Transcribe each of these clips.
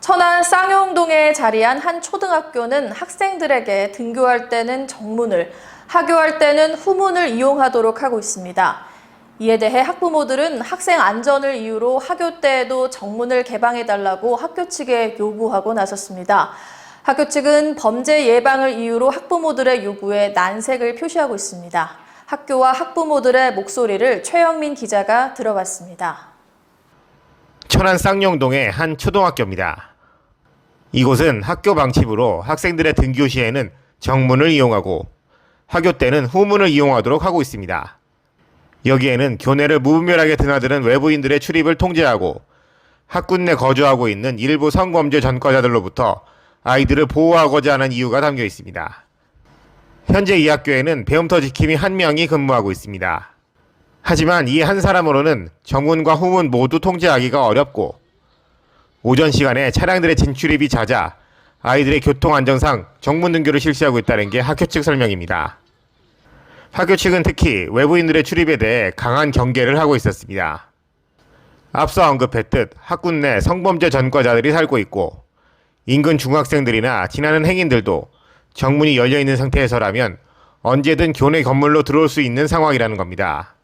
천안 쌍용동에 자리한 한 초등학교는 학생들에게 등교할 때는 정문을, 하교할 때는 후문을 이용하도록 하고 있습니다. 이에 대해 학부모들은 학생 안전을 이유로 하교 때에도 정문을 개방해달라고 학교 측에 요구하고 나섰습니다. 학교 측은 범죄 예방을 이유로 학부모들의 요구에 난색을 표시하고 있습니다. 학교와 학부모들의 목소리를 최영민 기자가 들어봤습니다. 천안 쌍용동의 한 초등학교입니다. 이곳은 학교 방침으로 학생들의 등교 시에는 정문을 이용하고 하교 때는 후문을 이용하도록 하고 있습니다. 여기에는 교내를 무분별하게 드나드는 외부인들의 출입을 통제하고 학군 내 거주하고 있는 일부 성범죄 전과자들로부터 아이들을 보호하고자 하는 이유가 담겨 있습니다. 현재 이 학교에는 배움터 지킴이 1명이 근무하고 있습니다. 하지만 이 한 사람으로는 정문과 후문 모두 통제하기가 어렵고 오전 시간에 차량들의 진출입이 잦아 아이들의 교통 안전상 정문 등교를 실시하고 있다는 게 학교 측 설명입니다. 학교 측은 특히 외부인들의 출입에 대해 강한 경계를 하고 있었습니다. 앞서 언급했듯 학군 내 성범죄 전과자들이 살고 있고 인근 중학생들이나 지나는 행인들도 정문이 열려있는 상태에서라면 언제든 교내 건물로 들어올 수 있는 상황이라는 겁니다.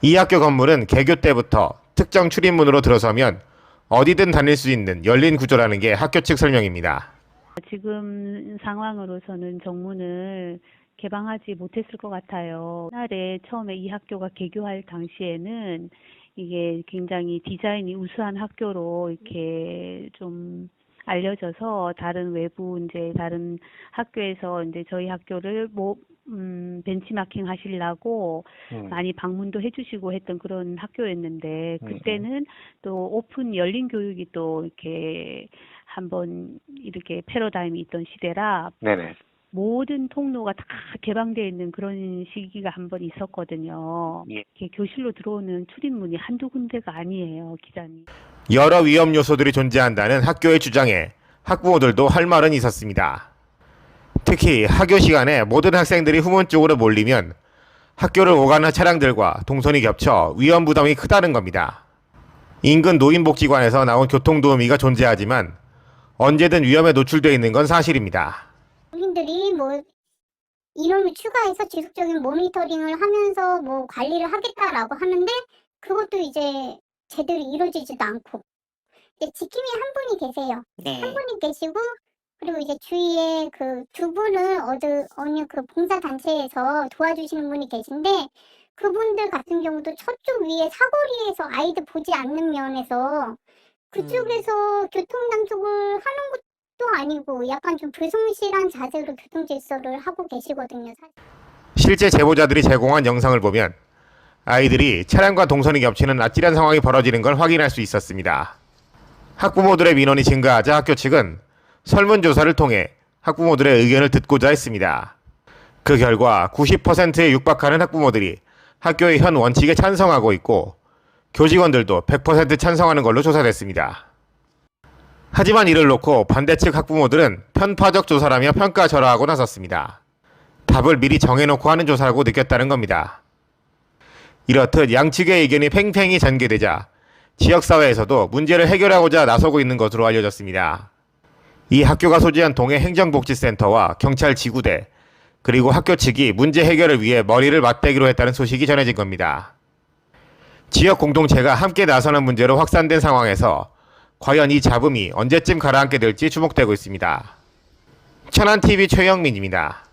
이 학교 건물은 개교 때부터 특정 출입문으로 들어서면 어디든 다닐 수 있는 열린 구조라는 게 학교 측 설명입니다. 지금 상황으로서는 정문을 개방하지 못했을 것 같아요. 옛날에 처음에 이 학교가 개교할 당시에는 이게 굉장히 디자인이 우수한 학교로 이렇게 좀 알려져서 다른 다른 학교에서 저희 학교를 벤치마킹 하시려고 많이 방문도 해주시고 했던 그런 학교였는데 그때는 또 오픈 열린 교육이 또 이렇게 한번 이렇게 패러다임이 있던 시대라 네네. 모든 통로가 다 개방되어 있는 그런 시기가 한번 있었거든요. 예. 이렇게 교실로 들어오는 출입문이 한두 군데가 아니에요, 기자님. 여러 위험 요소들이 존재한다는 학교의 주장에 학부모들도 할 말은 있었습니다. 특히 하교 시간에 모든 학생들이 후문 쪽으로 몰리면 학교를 오가는 차량들과 동선이 겹쳐 위험 부담이 크다는 겁니다. 인근 노인복지관에서 나온 교통도우미가 존재하지만 언제든 위험에 노출되어 있는 건 사실입니다. 국민들이 인원을 추가해서 지속적인 모니터링을 하면서 관리를 하겠다라고 하는데 그것도 이제 제대로 이루어지지도 않고 이제 지킴이 한 분이 계세요. 네. 한 분이 계시고 그리고 이제 주위에 그 두 분은 어느 그 봉사단체에서 도와주시는 분이 계신데 그분들 같은 경우도 저쪽 위에 사거리에서 아이들 보지 않는 면에서 그쪽에서 교통단속을 하는 것도 아니고 약간 좀 불성실한 자세로 교통질서를 하고 계시거든요. 사실. 실제 제보자들이 제공한 영상을 보면 아이들이 차량과 동선이 겹치는 아찔한 상황이 벌어지는 걸 확인할 수 있었습니다. 학부모들의 민원이 증가하자 학교 측은 설문조사를 통해 학부모들의 의견을 듣고자 했습니다. 그 결과 90%에 육박하는 학부모들이 학교의 현 원칙에 찬성하고 있고 교직원들도 100% 찬성하는 걸로 조사됐습니다. 하지만 이를 놓고 반대측 학부모들은 편파적 조사라며 평가절하하고 나섰습니다. 답을 미리 정해놓고 하는 조사라고 느꼈다는 겁니다. 이렇듯 양측의 의견이 팽팽히 전개되자 지역사회에서도 문제를 해결하고자 나서고 있는 것으로 알려졌습니다. 이 학교가 소재한 동해 행정복지센터와 경찰 지구대 그리고 학교 측이 문제 해결을 위해 머리를 맞대기로 했다는 소식이 전해진 겁니다. 지역 공동체가 함께 나서는 문제로 확산된 상황에서 과연 이 잡음이 언제쯤 가라앉게 될지 주목되고 있습니다. 천안TV 최영민입니다.